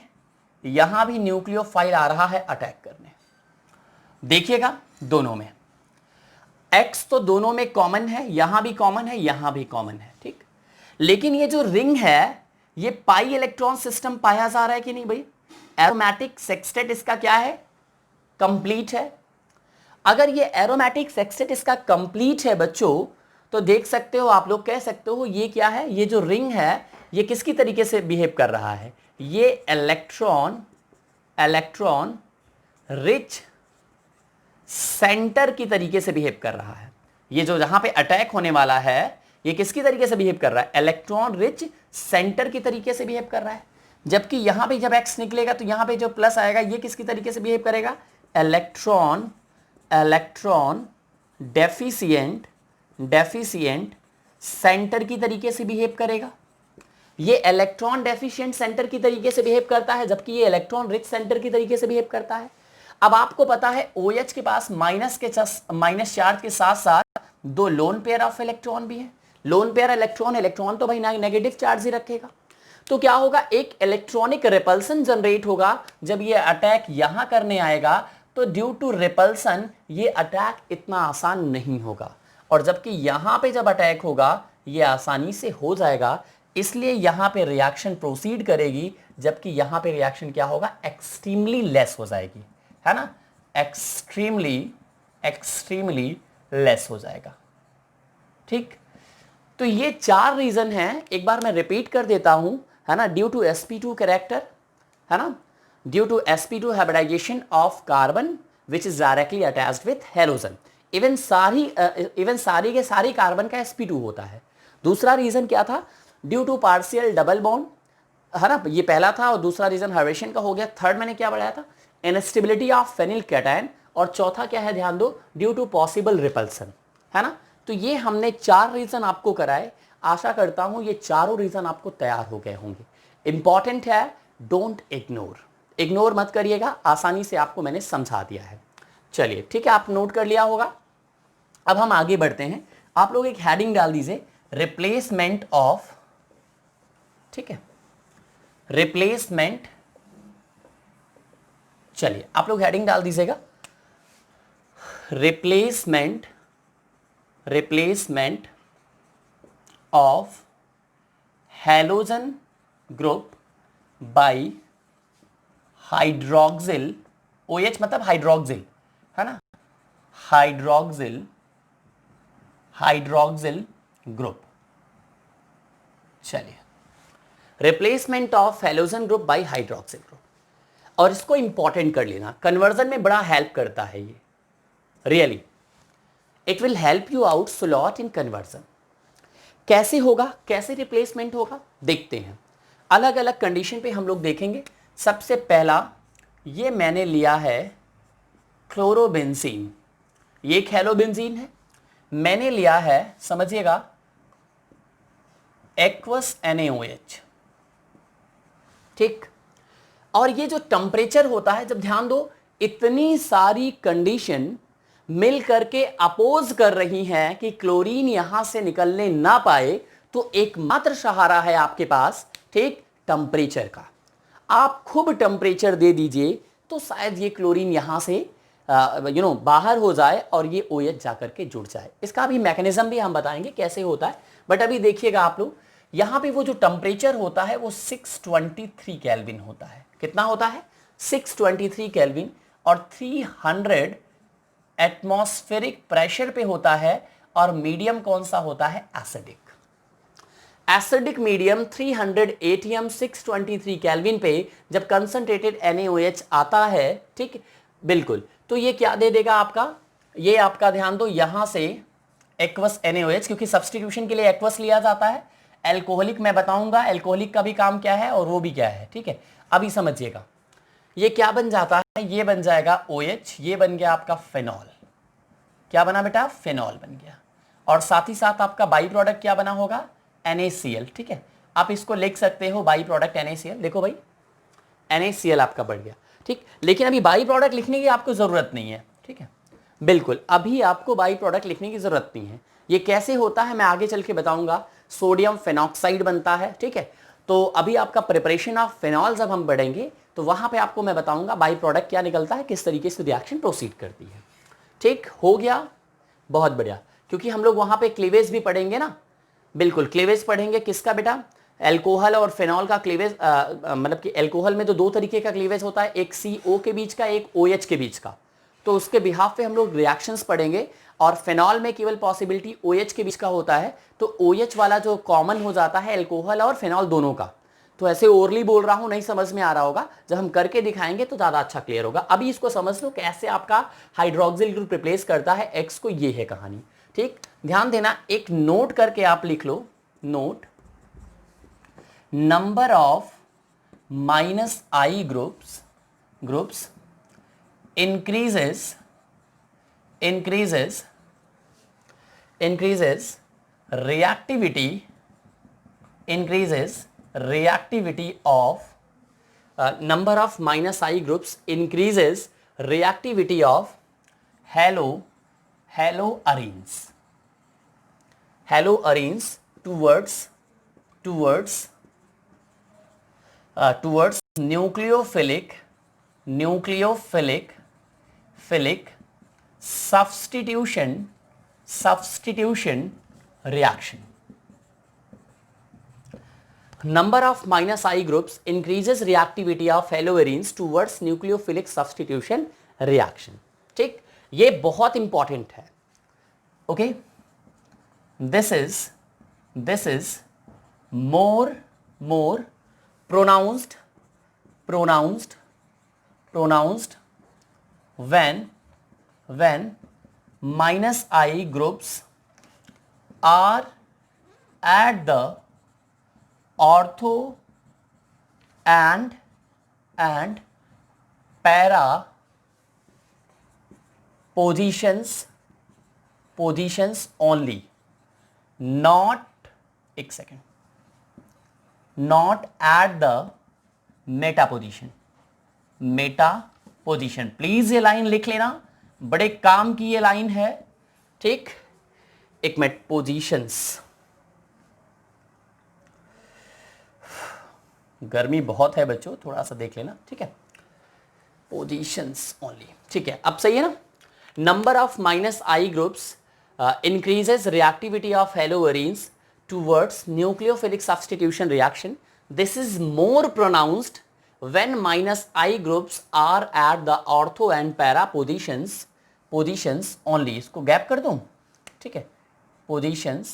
S1: यहां भी न्यूक्लियोफाइल आ रहा है अटैक करने। देखिएगा दोनों में X तो दोनों में कॉमन है, यहां भी कॉमन है, यहां भी कॉमन है, ठीक। लेकिन ये जो रिंग है ये पाई इलेक्ट्रॉन सिस्टम पाया जा रहा है कि नहीं भाई? एरोमेटिक सेक्सटेट इसका क्या है, कंप्लीट है। अगर ये एरोमेटिक सेक्सटेट इसका कंप्लीट है बच्चों, तो देख सकते हो आप लोग, कह सकते हो ये क्या है, ये जो रिंग है ये किसकी तरीके से बिहेव कर रहा है, ये इलेक्ट्रॉन रिच सेंटर की तरीके से बिहेव कर रहा है। ये जो जहां पे अटैक होने वाला है ये किसकी तरीके से बिहेव कर रहा है, इलेक्ट्रॉन रिच सेंटर की तरीके से बिहेव कर रहा है। जबकि यहां पे जब एक्स निकलेगा तो यहां पे जो प्लस आएगा ये किसकी तरीके से बिहेव करेगा, इलेक्ट्रॉन डेफिशिएंट सेंटर की तरीके से बिहेव करेगा। ये इलेक्ट्रॉन डेफिशिएंट सेंटर की तरीके से बिहेव करता है, जबकि ये इलेक्ट्रॉन रिच सेंटर की तरीके से बिहेव करता है। अब आपको पता है OH के पास माइनस चार्ज के साथ साथ 2 लोन पेयर ऑफ इलेक्ट्रॉन भी है। लोन पेयर इलेक्ट्रॉन तो भाई नेगेटिव चार्ज ही रखेगा। तो क्या होगा, एक इलेक्ट्रॉनिक रिपल्सन जनरेट होगा जब ये अटैक यहां करने आएगा। तो ड्यू टू रिपल्सन ये अटैक इतना आसान नहीं होगा, और जबकि यहां पे जब अटैक होगा ये आसानी से हो जाएगा। इसलिए यहां पे रिएक्शन प्रोसीड करेगी, जबकि यहां पे रिएक्शन क्या होगा, एक्सट्रीमली लेस हो जाएगी, है ना, एक्सट्रीमली लेस हो जाएगा, ठीक। तो ये 4 रीजन हैं, एक बार मैं रिपीट कर देता हूं, है ना। ड्यू टू sp2 कैरेक्टर, है ना, due to sp2 hybridization of carbon which is directly attached with halogen. Even सारी के सारी कार्बन का sp2 होता है। दूसरा रीजन क्या था, due to partial double bond, है ना, ये पहला था, और दूसरा रीजन हाइब्रिडेशन का हो गया। थर्ड मैंने क्या बढ़ाया था, इनस्टेबिलिटी ऑफ फेनिल कैटायन, और चौथा क्या है, ध्यान दो, ड्यू टू पॉसिबल रिपल्सन, है ना। तो ये हमने 4 रीजन आपको कराए। आशा करता हूं ये चारों रीजन आपको तैयार हो गए होंगे। इंपॉर्टेंट है, डोंट इग्नोर मत करिएगा, आसानी से आपको मैंने समझा दिया है। चलिए ठीक है, आप नोट कर लिया होगा। अब हम आगे बढ़ते हैं। आप लोग एक हेडिंग डाल दीजिए, रिप्लेसमेंट ऑफ, ठीक है, रिप्लेसमेंट। चलिए आप लोग हेडिंग डाल दीजिएगा, replacement of halogen group by hydroxyl, OH मतलब हाइड्रोक्सिल, है ना, हाइड्रोक्सिल ग्रुप। चलिए, replacement of halogen group by hydroxyl group, और इसको इंपॉर्टेंट कर लेना, कन्वर्जन में बड़ा हेल्प करता है ये, really it will help you out so lot in conversion. कैसे होगा, कैसे रिप्लेसमेंट होगा, देखते हैं। अलग अलग कंडीशन पे हम लोग देखेंगे। सबसे पहला, ये मैंने लिया है क्लोरोबेंजीन, ये एक हेलोबेंजीन है। मैंने लिया है, समझिएगा, एक्वस NaOH, ठीक। और ये जो टेम्परेचर होता है, जब ध्यान दो, इतनी सारी कंडीशन मिल करके अपोज कर रही हैं कि क्लोरीन यहां से निकलने ना पाए, तो एकमात्र सहारा है आपके पास, ठीक, टेम्परेचर का। आप खूब टेम्परेचर दे दीजिए तो शायद ये क्लोरीन यहां से बाहर हो जाए और ये OH जाकर के जुड़ जाए। इसका भी मैकेनिज्म भी हम बताएंगे कैसे होता है, बट अभी देखिएगा आप लोग, यहां पे वो जो टेम्परेचर होता है वो 623 केल्विन होता है। कितना होता है, 623 केल्विन, और 300 एटमॉस्फेरिक प्रेशर पे होता है। और मीडियम कौन सा होता है, एसिडिक मीडियम 300 ATM 623 केल्विन पे जब कंसंट्रेटेड NaOH आता है, ठीक, बिल्कुल, तो ये क्या दे देगा आपका, ये आपका ध्यान दो, यहां से एक्वस NaOH, क्योंकि सब्स्टिट्यूशन के लिए एक्वस लिया जाता है। एल्कोहलिक मैं बताऊंगा, एल्कोहलिक का भी काम क्या है और वो भी क्या है, ठीक है। अभी समझिएगा, ये क्या बन जाता है, ये बन जाएगा OH, ये बन गया आपका फेनॉल, क्या बना बेटा, फेनॉल बन गया। और साथ ही साथ आपका बाई प्रोडक्ट क्या बना होगा, NaCl। ठीक है, आप इसको लिख सकते हो बाई प्रोडक्ट NaCl। देखो भाई NaCl आपका बढ़ गया। ठीक, लेकिन अभी बाई प्रोडक्ट लिखने की आपको जरूरत नहीं है। ठीक है, बिल्कुल अभी आपको बाई प्रोडक्ट लिखने की जरूरत नहीं है। ये कैसे होता है मैं आगे चल के बताऊंगा। सोडियम फेनॉक्साइड बनता है। ठीक है, तो अभी आपका प्रिपरेशन ऑफ फेनॉल जब हम बढ़ेंगे तो वहां पे आपको मैं बताऊंगा बाई प्रोडक्ट क्या निकलता है, किस तरीके से रिएक्शन प्रोसीड करती है। ठीक हो गया, बहुत बढ़िया। क्योंकि हम लोग वहां पे क्लीवेज भी पढ़ेंगे ना, बिल्कुल क्लीवेज पढ़ेंगे किसका बेटा, एल्कोहल और फेनॉल का क्लीवेज। मतलब कि एल्कोहल में तो दो तरीके का क्लीवेज होता है, एक CO के बीच का, एक OH के बीच का। तो उसके बिहाफ पे हम लोग रिएक्शंस पढ़ेंगे। और फेनॉल में केवल पॉसिबिलिटी OH के बीच का होता है, तो OH वाला जो कॉमन हो जाता है एल्कोहल और फेनॉल दोनों का। तो ऐसे ओरली बोल रहा हूं, नहीं समझ में आ रहा होगा, जब हम करके दिखाएंगे तो ज्यादा अच्छा क्लियर होगा। अभी इसको समझ लो कैसे आपका हाइड्रोक्सिल ग्रुप रिप्लेस करता है X को, ये है कहानी। ठीक, ध्यान देना, एक नोट करके आप लिख लो, note number of -I groups increases reactivity of number of -I groups increases reactivity of haloarenes towards nucleophilic substitution reaction. Number of -I groups increases reactivity of haloarenes towards nucleophilic substitution reaction. ठीक, ये बहुत important है। Okay, this is more pronounced when -I groups are at the ortho and para positions only, not at the Meta position. Please ये line लिख लेना, बड़े काम की ये लाइन है। ठीक, एक मिनट, पोजीशंस, गर्मी बहुत है बच्चों, थोड़ा सा देख लेना। ठीक है, पोजीशंस ओनली। ठीक है, अब सही है ना। Number of -I groups increases reactivity of haloarenes towards nucleophilic substitution reaction. This is more pronounced when -I groups are at the ortho and para positions only. इसको गैप कर दूं, ठीक है, positions।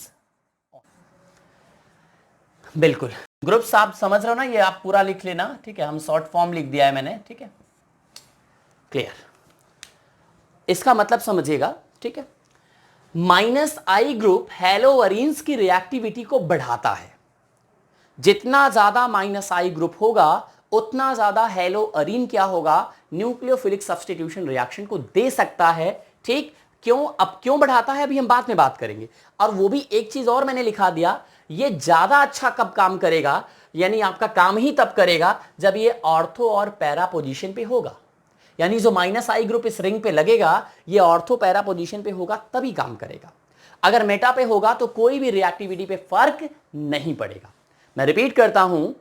S1: बिल्कुल, ग्रुप्स आप समझ रहे हो ना, ये आप पूरा लिख लेना। ठीक है, हम शॉर्ट फॉर्म लिख दिया है मैंने। ठीक है, क्लियर, इसका मतलब समझिएगा। ठीक है, -I ग्रुप हैलोअरीन्स की रिएक्टिविटी को बढ़ाता है। जितना ज्यादा -I ग्रुप होगा उतना ज्यादा हैलोअरीन क्या होगा, न्यूक्लियोफिलिक सब्स्टिट्यूशन रिएक्शन को दे सकता है। ठीक, क्यों, अब क्यों बढ़ाता है अभी हम बाद में बात करेंगे। और वो भी एक चीज और मैंने लिखा दिया, ये ज्यादा अच्छा कब काम करेगा, यानी आपका काम ही तब करेगा जब ये ऑर्थो और पैरा पोजीशन पे होगा। यानी जो -I ग्रुप इस रिंग पे लगेगा, ये ऑर्थो पैरा पोजीशन पे होगा तभी काम करेगा। अगर मेटा पे होगा तो कोई भी रिएक्टिविटी पे फर्क नहीं पड़ेगा। मैं रिपीट करता हूं,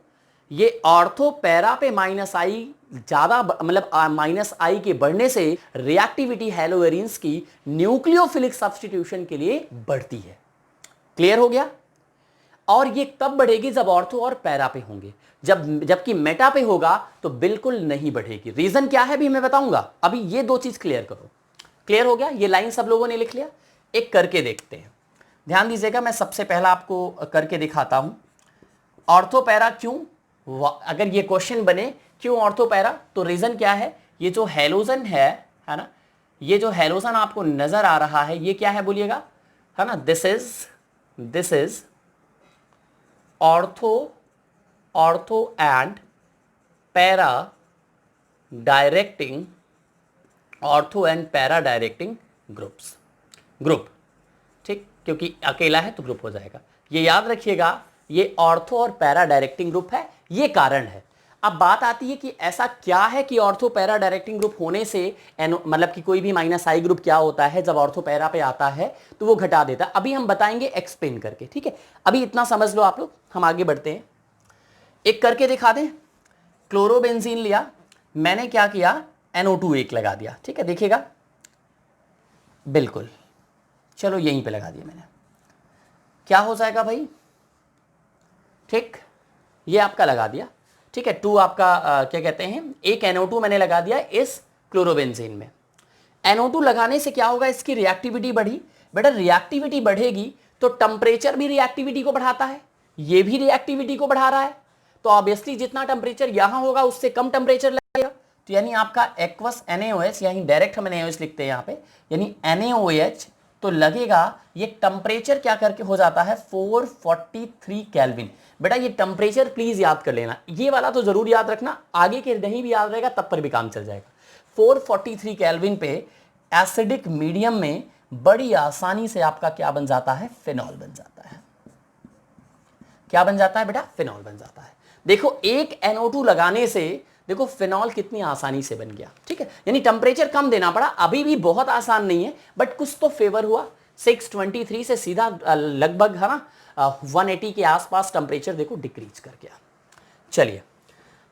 S1: ये ऑर्थो पैरा पे -I ज्यादा, मतलब -I के बढ़ने से रिएक्टिविटी हैलोअरीन्स की न्यूक्लियोफिलिक सब्स्टिट्यूशन के लिए बढ़ती है। क्लियर हो गया। और ये तब बढ़ेगी जब ऑर्थो और पैरा पे होंगे, जबकि मेटा पे होगा तो बिल्कुल नहीं बढ़ेगी। रीजन क्या है भी मैं बताऊंगा। अभी ये दो चीज क्लियर करो। क्लियर हो गया, ये लाइन सब लोगों ने लिख लिया। एक करके देखते हैं, ध्यान दीजिएगा। मैं सबसे पहला आपको करके दिखाता हूं। ऑर्थो पैरा क्यों, अगर ये क्वेश्चन बने क्यों ऑर्थो पैरा, तो रीजन क्या है, ये जो हेलोजन है ना, ये जो हेलोजन आपको नजर आ रहा है, ये क्या है बोलिएगा, है ना, this is ortho and para directing groups. Group, ठीक, क्योंकि अकेला है तो ग्रुप हो जाएगा। ये याद रखिएगा, ये ऑर्थो और पैरा डायरेक्टिंग ग्रुप है, ये कारण है। अब बात आती है कि ऐसा क्या है कि ऑर्थो पैरा डायरेक्टिंग ग्रुप होने से मतलब कि कोई भी माइनस आई ग्रुप क्या होता है जब ऑर्थो पैरा पे आता है तो वो घटा देता है। अभी हम बताएंगे एक्सप्लेन करके, ठीक है। अभी इतना समझ लो आप लोग, हम आगे बढ़ते हैं, एक करके दिखा दें। क्लोरोबेंजीन लिया, मैंने क्या किया, NO2 एक लगा दिया, ठीक है, देखिएगा, बिल्कुल, चलो यहीं पे लगा दिया मैंने, क्या हो जाएगा भाई, ठीक, ये आपका लगा दिया, ठीक है। 2 आपका क्या कहते हैं, एक NO2 मैंने लगा दिया इस क्लोरोबेंजीन में। NO2 लगाने से क्या होगा, इसकी रिएक्टिविटी बढ़ी। बेटा रिएक्टिविटी बढ़ेगी तो टेम्परेचर भी रिएक्टिविटी को बढ़ाता है, ये भी रिएक्टिविटी को बढ़ा रहा है, तो ऑब्वियसली जितना टेम्परेचर यहां होगा उससे कम टेम्परेचर लगेगा। तो यानी आपका एक्वस NaOH, यानी डायरेक्ट हम NaOH लिखते हैं यहाँ पे, यानी NaOH तो लगेगा, ये टेम्परेचर क्या करके हो जाता है 443 केल्विन। बेटा ये टेम्परेचर प्लीज याद कर लेना, ये वाला तो जरूर याद रखना, आगे के नहीं भी याद रहेगा तब पर भी काम चल जाएगा। 443 केल्विन पे एसिडिक मीडियम में बड़ी आसानी से आपका क्या बन जाता है, फिनॉल बन जाता है। क्या बन जाता है बेटा, फिनॉल बन जाता है। देखो एक NO2 लगाने से देखो फिनॉल कितनी आसानी से बन गया, ठीक है। यानी टेम्परेचर कम देना पड़ा, अभी भी बहुत आसान नहीं है बट कुछ तो फेवर हुआ। 623 से सीधा लगभग है ना 180 के आसपास टेम्परेचर देखो डिक्रीज कर गया। चलिए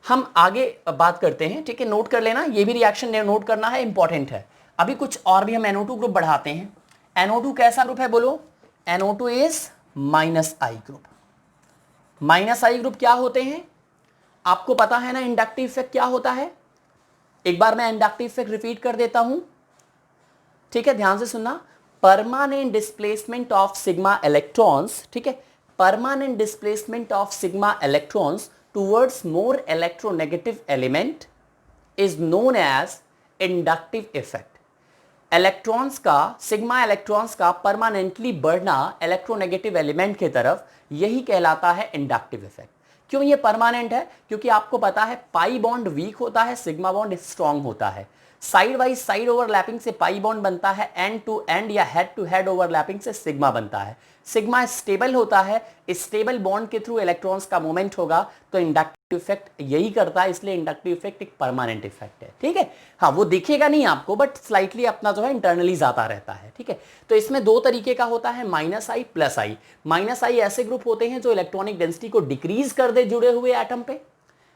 S1: हम आगे बात करते हैं, ठीक है, नोट कर लेना, ये भी रिएक्शन नोट करना है, इंपॉर्टेंट है। अभी कुछ और भी हम NO2 ग्रुप बढ़ाते हैं। NO2 कैसा ग्रुप है बोलो, NO2 is minus I group. Minus I group क्या होते हैं, आपको पता है ना इंडक्टिव इफेक्ट क्या होता है, एक बार मैं इंडक्टिव इफेक्ट रिपीट कर देता हूं, ठीक है, ध्यान से सुनना। Permanent displacement of sigma electrons, ठीक है, permanent displacement of sigma electrons towards more electronegative element is known as inductive effect. Electrons का, सिग्मा इलेक्ट्रॉन्स का परमानेंटली बढ़ना इलेक्ट्रोनेगेटिव एलिमेंट की तरफ, यही कहलाता है इंडक्टिव इफेक्ट। क्यों ये परमानेंट है, क्योंकि आपको पता है पाई बॉन्ड वीक होता है, सिग्मा बॉन्ड स्ट्रांग होता है। साइड वाइज साइड ओवरलैपिंग से पाई बॉन्ड बनता है, एंड टू एंड या हेड टू हेड ओवरलैपिंग से सिग्मा बनता है। सिग्मा स्टेबल होता है, स्टेबल बॉन्ड के थ्रू इलेक्ट्रॉन्स का मूवमेंट होगा, तो इंडक्टिव इफेक्ट यही करता है, इसलिए इंडक्टिव इफेक्ट एक परमानेंट इफेक्ट है, ठीक है। हाँ वो दिखेगा नहीं आपको बट स्लाइटली अपना जो है इंटरनली जाता रहता है, ठीक है। तो इसमें दो तरीके का होता है, माइनस आई प्लस आई। माइनस आई ऐसे ग्रुप होते हैं जो इलेक्ट्रॉनिक डेंसिटी को डिक्रीज कर दे जुड़े हुए एटम पे।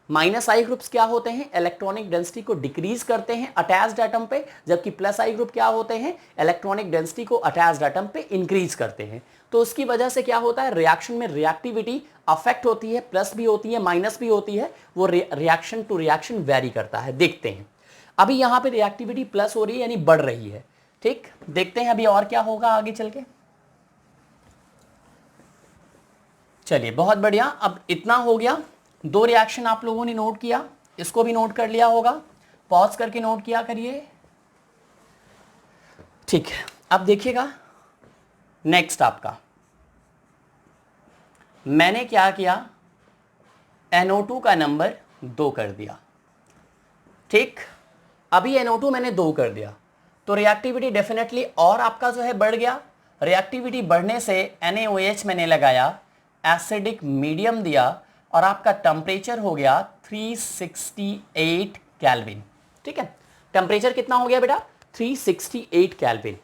S1: माइनस आई ग्रुप्स क्या होते हैं, इलेक्ट्रॉनिक डेंसिटी को डिक्रीज करते हैं अटैच्ड एटम पे, जबकि प्लस आई ग्रुप क्या होते हैं, इलेक्ट्रॉनिक डेंसिटी को अटैच्ड एटम पे इंक्रीज करते हैं। तो उसकी वजह से क्या होता है, रिएक्शन में रिएक्टिविटी अफेक्ट होती है, प्लस भी होती है माइनस भी होती है, वो रिएक्शन टू रिएक्शन वेरी करता है। देखते हैं अभी यहां पे रिएक्टिविटी प्लस हो रही है यानी बढ़ रही है, ठीक, देखते हैं अभी और क्या होगा आगे चल के। चलिए बहुत बढ़िया, अब इतना हो गया, दो रिएक्शन आप लोगों ने नोट किया, इसको भी नोट कर लिया होगा, पॉज करके नोट किया करिए, ठीक है। अब देखिएगा नेक्स्ट आपका, मैंने क्या किया, NO2 का नंबर 2 कर दिया, ठीक। अभी NO2 मैंने 2 कर दिया तो रिएक्टिविटी डेफिनेटली और आपका जो है बढ़ गया। रिएक्टिविटी बढ़ने से NaOH मैंने लगाया, एसिडिक मीडियम दिया और आपका टेम्परेचर हो गया 368 केल्विन, ठीक है। टेम्परेचर कितना हो गया बेटा, 368 केल्विन,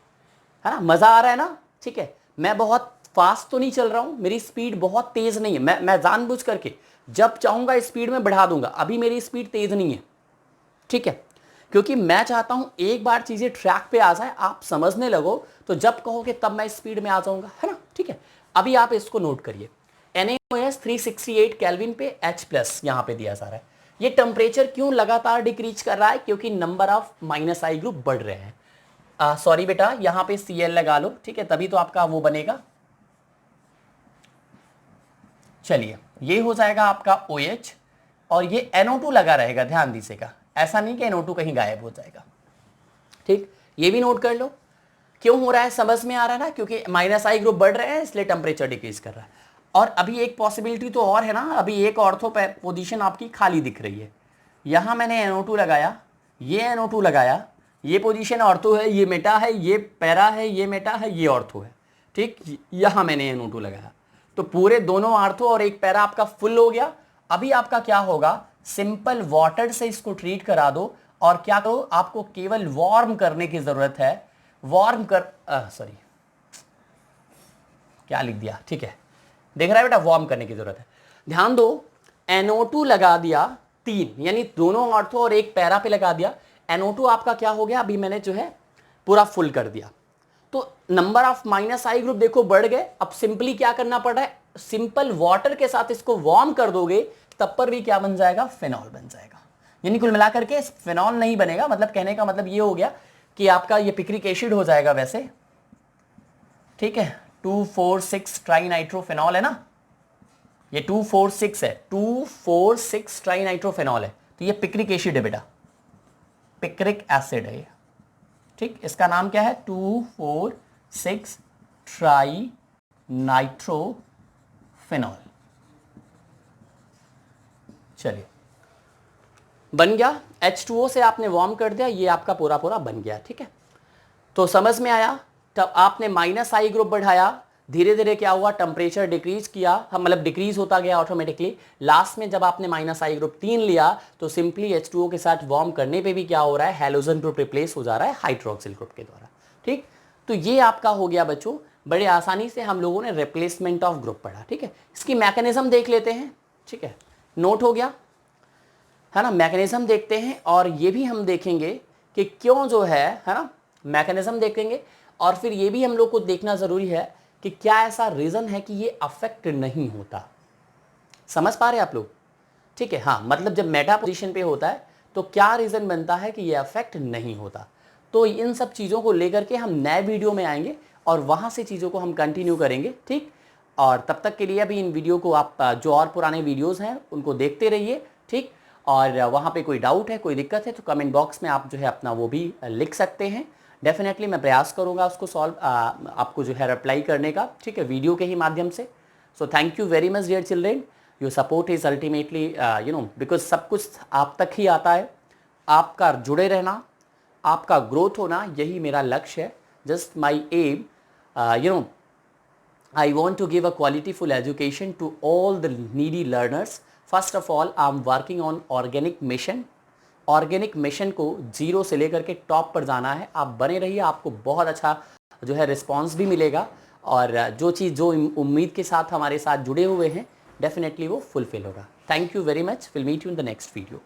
S1: है ना, मजा आ रहा है ना, ठीक है। मैं बहुत फास्ट तो नहीं चल रहा हूं, मेरी स्पीड बहुत तेज नहीं है, मैं जानबूझ करके जब चाहूंगा स्पीड में बढ़ा दूंगा, अभी मेरी स्पीड तेज नहीं है, ठीक है, क्योंकि मैं चाहता हूं एक बार चीजें ट्रैक पे आ जाए, आप समझने लगो, तो जब कहोगे तब मैं स्पीड में आ जाऊंगा, है ना, ठीक है। अभी आप इसको नोट करिए, NaOH 368 केल्विन पे H प्लस यहां पे दिया जा रहा है। ये टेम्परेचर क्यों लगातार डिक्रीज कर रहा है, क्योंकि number of minus I group बढ़ रहे हैं। सॉरी बेटा यहां पे Cl लगा लो, ठीक है, तभी तो आपका वो बनेगा। चलिए ये हो जाएगा आपका OH और ये NO2 लगा रहेगा, ध्यान दीजिएगा, ऐसा नहीं कि NO2 कहीं गायब हो जाएगा, ठीक। ये भी नोट कर लो, क्यों हो रहा है समझ में आ रहा है ना, क्योंकि माइनस आई ग्रुप बढ़ रहे हैं इसलिए टेम्परेचर डिक्रीज कर रहा है। और अभी एक पॉसिबिलिटी तो और है ना, अभी एक ऑर्थो पोजीशन आपकी खाली दिख रही है, यहां मैंने NO2 लगाया, ये NO2 लगाया, ये पोजीशन ऑर्थो है, ये मेटा है, ये पैरा है, ये मेटा है, ये ऑर्थो है, ठीक। यहां मैंने NO2 लगाया, तो पूरे दोनों ऑर्थो और एक पैरा आपका फुल हो गया। अभी आपका क्या होगा, सिंपल वाटर से इसको ट्रीट करा दो और क्या करो, आपको केवल वार्म करने की जरूरत है। वार्म कर सॉरी क्या लिख दिया, ठीक है, देख रहा है बेटा, वार्म करने की जरूरत है। ध्यान दो, NO2 लगा दिया 3, यानी दोनों ऑर्थो और एक पैरा पे लगा दिया। NO2 आपका क्या हो गया, अभी मैंने जो है पूरा फुल कर दिया, तो नंबर ऑफ -I ग्रुप देखो बढ़ गए। अब सिंपली क्या करना पड़ रहा है, सिंपल वाटर के साथ इसको वार्म कर दोगे, तब पर भी क्या बन जाएगा, फिनॉल बन जाएगा। यानी कुल मिलाकर के फिनॉल नहीं बनेगा, मतलब कहने का मतलब ये हो गया कि आपका ये पिक्रिक एसिड हो जाएगा वैसे, ठीक है। 2,4,6 ट्राइनाइट्रोफिनॉल है ना, ये 2,4,6 है, 2,4,6 ट्राइनाइट्रोफिनॉल है, तो ये पिक्रिक एसिड है बेटा, पिक्रिक एसिड है ये, ठीक। इसका नाम क्या है, 2,4,6 ट्राइनाइट्रोफिनॉल। चलिए, बन गया। H2O से आपने वार्म कर दिया, ये आपका पूरा पूरा बन गया, ठीक है। तो समझ में आया, तब आपने -I ग्रुप बढ़ाया, धीरे धीरे क्या हुआ, टेम्परेचर डिक्रीज किया, हम मतलब डिक्रीज होता गया ऑटोमेटिकली। लास्ट में जब आपने -I ग्रुप 3 लिया, तो सिंपली H2O के साथ वार्म करने पे भी क्या हो रहा है, हैलोजन ग्रुप रिप्लेस हो जा रहा है हाइड्रोक्सिल ग्रुप के द्वारा, ठीक। तो ये आपका हो गया बच्चों, बड़े आसानी से हम लोगों ने रिप्लेसमेंट ऑफ ग्रुप पढ़ा, ठीक है। इसकी मैकेनिज्म देख लेते हैं, ठीक है, नोट हो गया है ना। मैकेनिज्म देखते हैं और ये भी हम देखेंगे कि क्यों जो है ना, मैकेनिज्म देखेंगे और फिर ये भी हम लोग को देखना ज़रूरी है कि क्या ऐसा रीज़न है कि ये अफेक्ट नहीं होता। समझ पा रहे हैं आप लोग, ठीक है। हाँ, मतलब जब मेटा पोजीशन पे होता है तो क्या रीज़न बनता है कि ये अफेक्ट नहीं होता। तो इन सब चीज़ों को लेकर के हम नए वीडियो में आएंगे और वहाँ से चीज़ों को हम कंटिन्यू करेंगे, ठीक। और तब तक के लिए अभी इन वीडियो को आप जो और पुराने वीडियोज़ हैं उनको देखते रहिए, ठीक। और वहाँ पे कोई डाउट है, कोई दिक्कत है तो कमेंट बॉक्स में आप जो है अपना वो भी लिख सकते हैं। डेफिनेटली मैं प्रयास करूँगा उसको सॉल्व आपको जो है रिप्लाई करने का, ठीक है, वीडियो के ही माध्यम से। So thank you very much dear children, your support is ultimately because सब कुछ आप तक ही आता है। आपका जुड़े रहना, आपका ग्रोथ होना, यही मेरा लक्ष्य है। Just my aim, I want to give a qualityful education to all the needy learners. First of all, I'm working on organic mission. Organic mission को 0 से लेकर के टॉप पर जाना है। आप बने रहिए, आपको बहुत अच्छा जो है रिस्पांस भी मिलेगा और जो चीज़ जो उम्मीद के साथ हमारे साथ जुड़े हुए हैं डेफिनेटली वो फुलफिल होगा। Thank you very much, will meet you in the next video.